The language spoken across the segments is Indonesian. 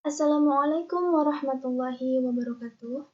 Assalamualaikum warahmatullahi wabarakatuh.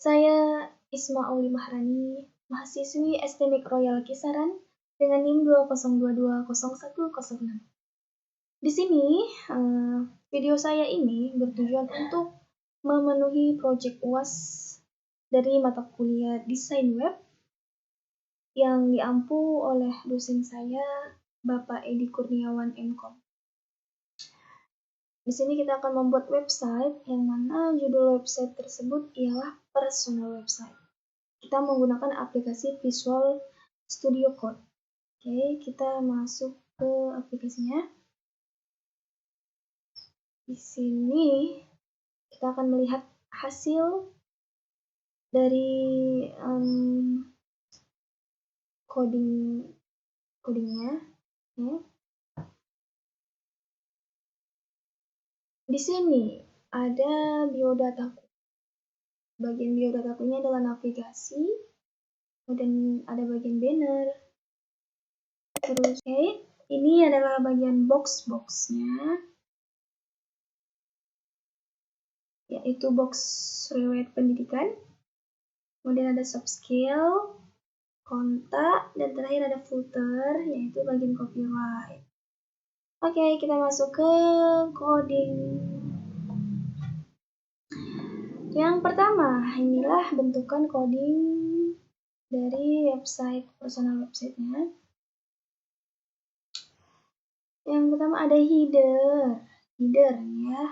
Saya Isma Auli Mahrani, mahasiswi STMIK Royal Kisaran dengan NIM 202201006. Di sini, video saya ini bertujuan untuk memenuhi proyek UAS dari mata kuliah Desain Web yang diampu oleh dosen saya, Bapak Edi Kurniawan MKom. Di sini kita akan membuat website yang mana judul website tersebut ialah personal website. Kita menggunakan aplikasi Visual Studio Code. Oke, kita masuk ke aplikasinya. Di sini kita akan melihat hasil dari codingnya. Ya. Di sini ada biodataku. Bagian biodataku ini adalah navigasi, kemudian ada bagian banner. Terus, ini adalah bagian box-boxnya, yaitu box riwayat pendidikan. Kemudian ada subskill, kontak, dan terakhir ada footer, yaitu bagian copyright. Oke, kita masuk ke coding. Yang pertama, inilah bentukan coding dari website, personal website-nya. Yang pertama ada header ya,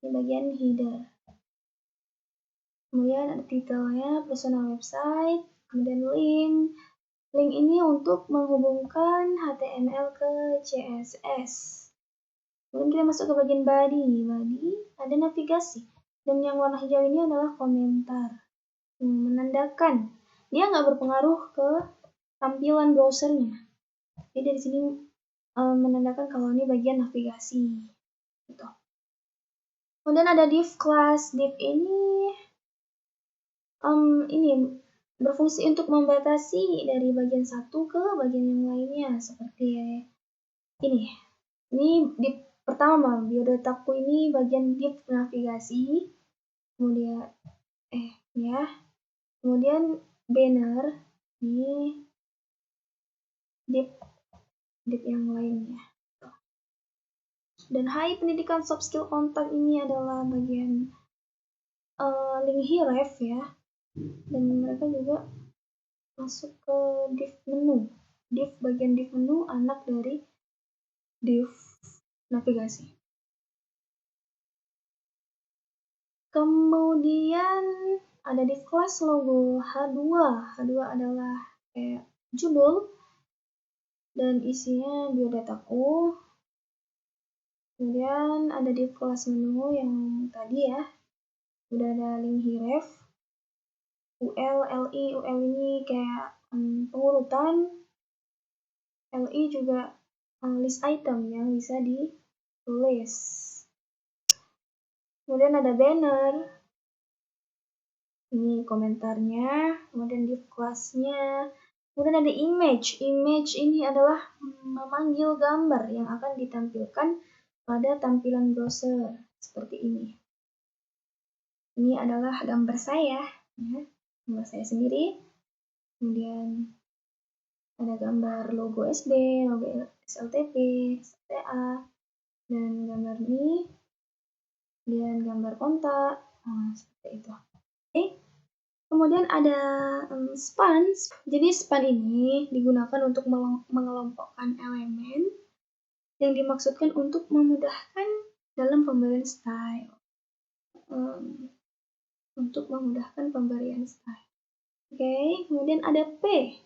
di bagian header. Kemudian ada titelnya, personal website, kemudian link. Link ini untuk menghubungkan HTML ke CSS. Kemudian kita masuk ke bagian body. Body ada navigasi. Dan yang warna hijau ini adalah komentar. Menandakan dia nggak berpengaruh ke tampilan browsernya. Jadi dari sini menandakan kalau ini bagian navigasi. Gitu. Kemudian ada div class. Div ini berfungsi untuk membatasi dari bagian satu ke bagian yang lainnya, seperti ini. Ini div pertama, biodataku ini bagian div navigasi. Kemudian kemudian banner ini div yang lainnya. Dan pendidikan soft skill kontak ini adalah bagian link href ya. Dan mereka juga masuk ke div menu. Bagian div menu anak dari div navigasi. Kemudian ada div class logo H2. H2 adalah judul dan isinya biodataku. Kemudian ada div class menu yang tadi ya. Udah ada link href. UL, LI, UL ini kayak pengurutan. LI juga list item yang bisa ditulis. Kemudian ada banner. Ini komentarnya. Kemudian div class-nya. Kemudian ada image. Image ini adalah memanggil gambar yang akan ditampilkan pada tampilan browser seperti ini. Ini adalah gambar saya, ya. Gambar saya sendiri. Kemudian ada gambar logo SD, logo SLTP, STA, dan gambar ini, kemudian gambar kontak, seperti itu. Kemudian ada span. Jadi span ini digunakan untuk mengelompokkan elemen yang dimaksudkan untuk memudahkan dalam pemberian style. Untuk memudahkan pemberian style. Oke, kemudian ada P.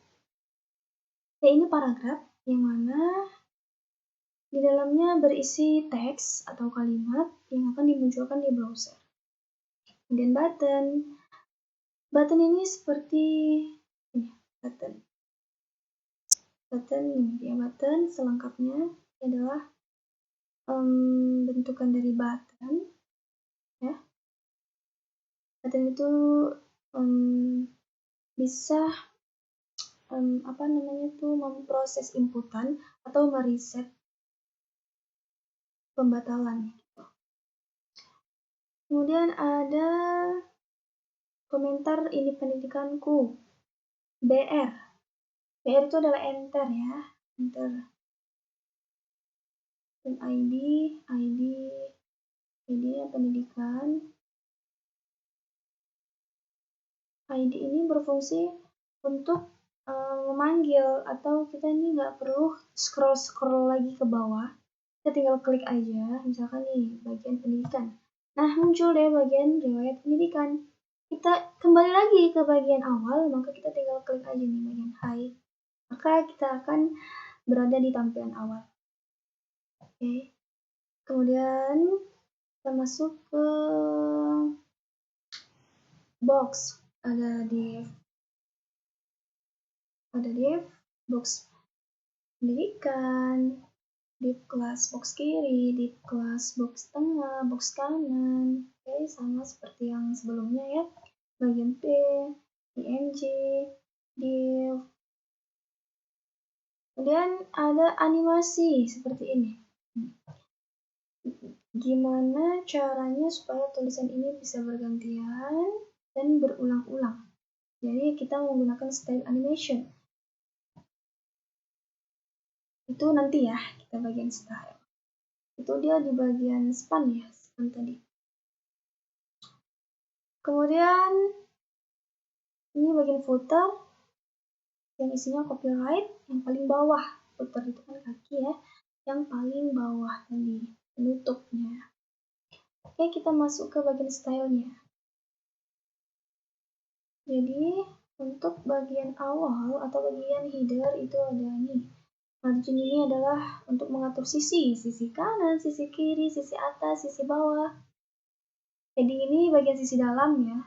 P ini paragraf yang mana di dalamnya berisi teks atau kalimat yang akan dimunculkan di browser. Kemudian button. Button ini seperti ini, button. Button ini ya, button selengkapnya adalah bentukan dari button, ya. Button itu bisa memproses inputan atau mereset pembatalan. Kemudian ada komentar ini pendidikanku. BR. BR itu adalah enter ya. Enter. Dan ID-nya pendidikan. ID ini berfungsi untuk memanggil, atau kita ini nggak perlu scroll lagi ke bawah. Kita tinggal klik aja, misalkan nih bagian pendidikan. Nah, muncul deh bagian riwayat pendidikan. Kita kembali lagi ke bagian awal, maka kita tinggal klik aja nih bagian hide. Maka kita akan berada di tampilan awal. Oke. Kemudian kita masuk ke box. Ada div box pendidikan, div kelas box kiri, div kelas box tengah, box kanan. Oke, sama seperti yang sebelumnya ya. Bagian P, img, div. Kemudian ada animasi seperti ini. Gimana caranya supaya tulisan ini bisa bergantian dan berulang-ulang? Jadi kita menggunakan style animation. Itu nanti ya, kita bagian style. Itu dia di bagian span ya, span tadi. Kemudian ini bagian footer yang isinya copyright yang paling bawah. Footer itu kan kaki ya, yang paling bawah tadi, penutupnya. Oke, kita masuk ke bagian stylenya. Jadi untuk bagian awal atau bagian header itu ada nih. Margin ini adalah untuk mengatur sisi kanan, sisi kiri, sisi atas, sisi bawah. Heading ini bagian sisi dalam ya.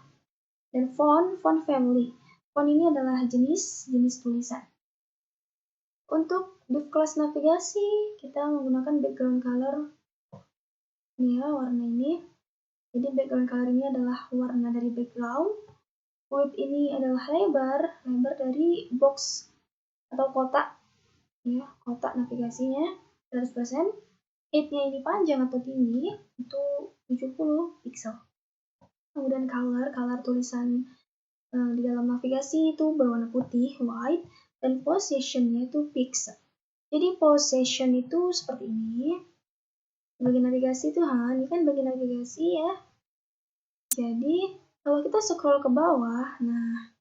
Dan font family. Font ini adalah jenis tulisan. Untuk div kelas navigasi, kita menggunakan background color. Ini ya, warna ini. Jadi background color ini adalah warna dari background. Width ini adalah lebar dari box atau kotak. Ya, kotak navigasinya 100%. Height-nya ini panjang atau tinggi itu 70 pixel. Kemudian color tulisan di dalam navigasi itu berwarna putih, white, dan position-nya itu pixel. Jadi position itu seperti ini. Bagian navigasi itu ini kan bagian navigasi ya. Jadi kalau kita scroll ke bawah, nah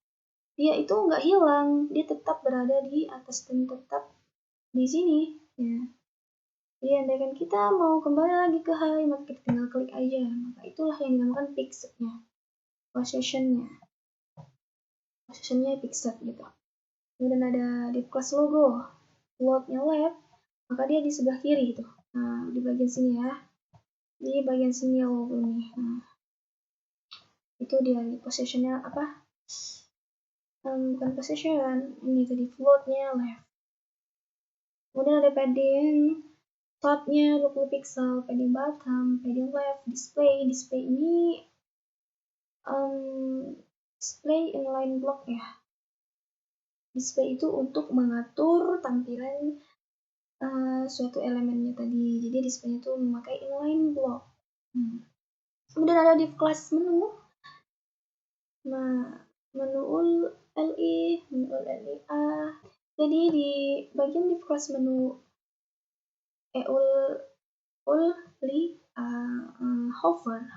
dia itu nggak hilang, dia tetap berada di atas dan tetap di sini ya. Jadi andaikan kita mau kembali lagi ke high, maka kita tinggal klik aja. Maka itulah yang dinamakan pixelnya, positionnya pixel gitu. Kemudian ada di kelas logo, loadnya left, maka dia di sebelah kiri gitu. Nah, di bagian sini ya, di bagian sini logo ini. Nah, itu dia di positionnya apa? Bukan position, ini tadi floatnya left. Kemudian ada padding, topnya 20 pixel, padding bottom, padding left, display ini display inline block ya. Display itu untuk mengatur tampilan suatu elemennya tadi. Jadi display itu memakai inline block. Kemudian ada div kelas menu. Nah, menu LI, menu LIA. Jadi di bagian div kelas menu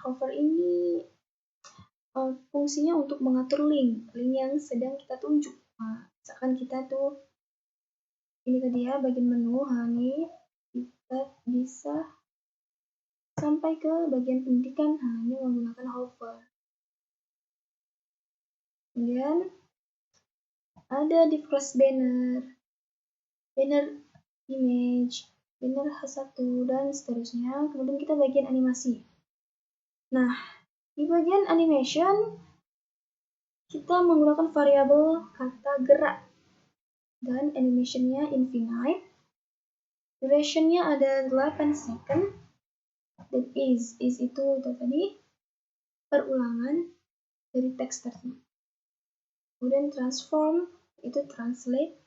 hover ini fungsinya untuk mengatur link yang sedang kita tunjuk. Nah, misalkan kita tuh ini tadi ya bagian menu, ini kita bisa sampai ke bagian pendidikan hanya menggunakan hover. Kemudian ada div kelas banner image, banner H1 dan seterusnya. Kemudian kita bagian animasi. Nah, di bagian animation kita menggunakan variabel kata gerak dan animationnya infinite. Durationnya ada 8 second. Dan is itu tadi perulangan dari teks tersebut. Kemudian transform itu translate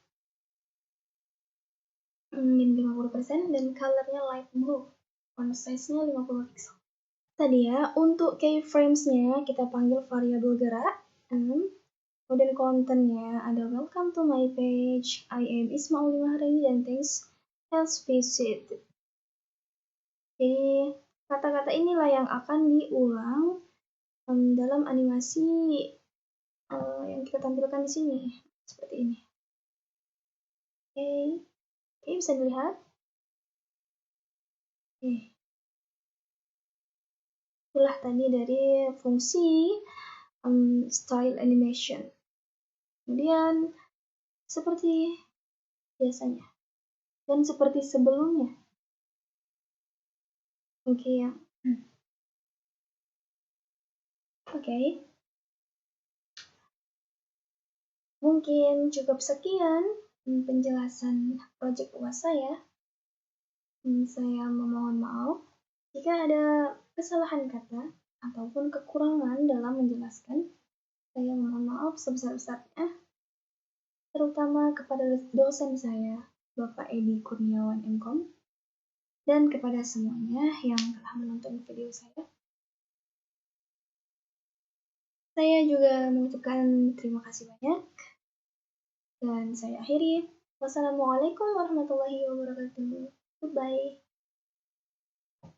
min 50% dan colornya light blue, font size-nya 50 pixel. Tadi ya, untuk keyframes-nya kita panggil variabel gerak. Kemudian kontennya ada welcome to my page, I am Isma Uli Maharani, dan thanks as visit. Jadi kata-kata inilah yang akan diulang dalam animasi yang kita tampilkan di sini, seperti ini. Oke, bisa dilihat. Itulah tadi dari fungsi style animation. Kemudian seperti biasanya dan seperti sebelumnya. Oke. Mungkin cukup sekian penjelasan project UAS saya. Saya memohon maaf jika ada kesalahan kata ataupun kekurangan dalam menjelaskan. Saya mohon maaf sebesar-besarnya, terutama kepada dosen saya, Bapak Edi Kurniawan MKom, dan kepada semuanya yang telah menonton video saya. Saya juga mengucapkan terima kasih banyak, dan saya akhiri. Wassalamualaikum warahmatullahi wabarakatuh. Goodbye.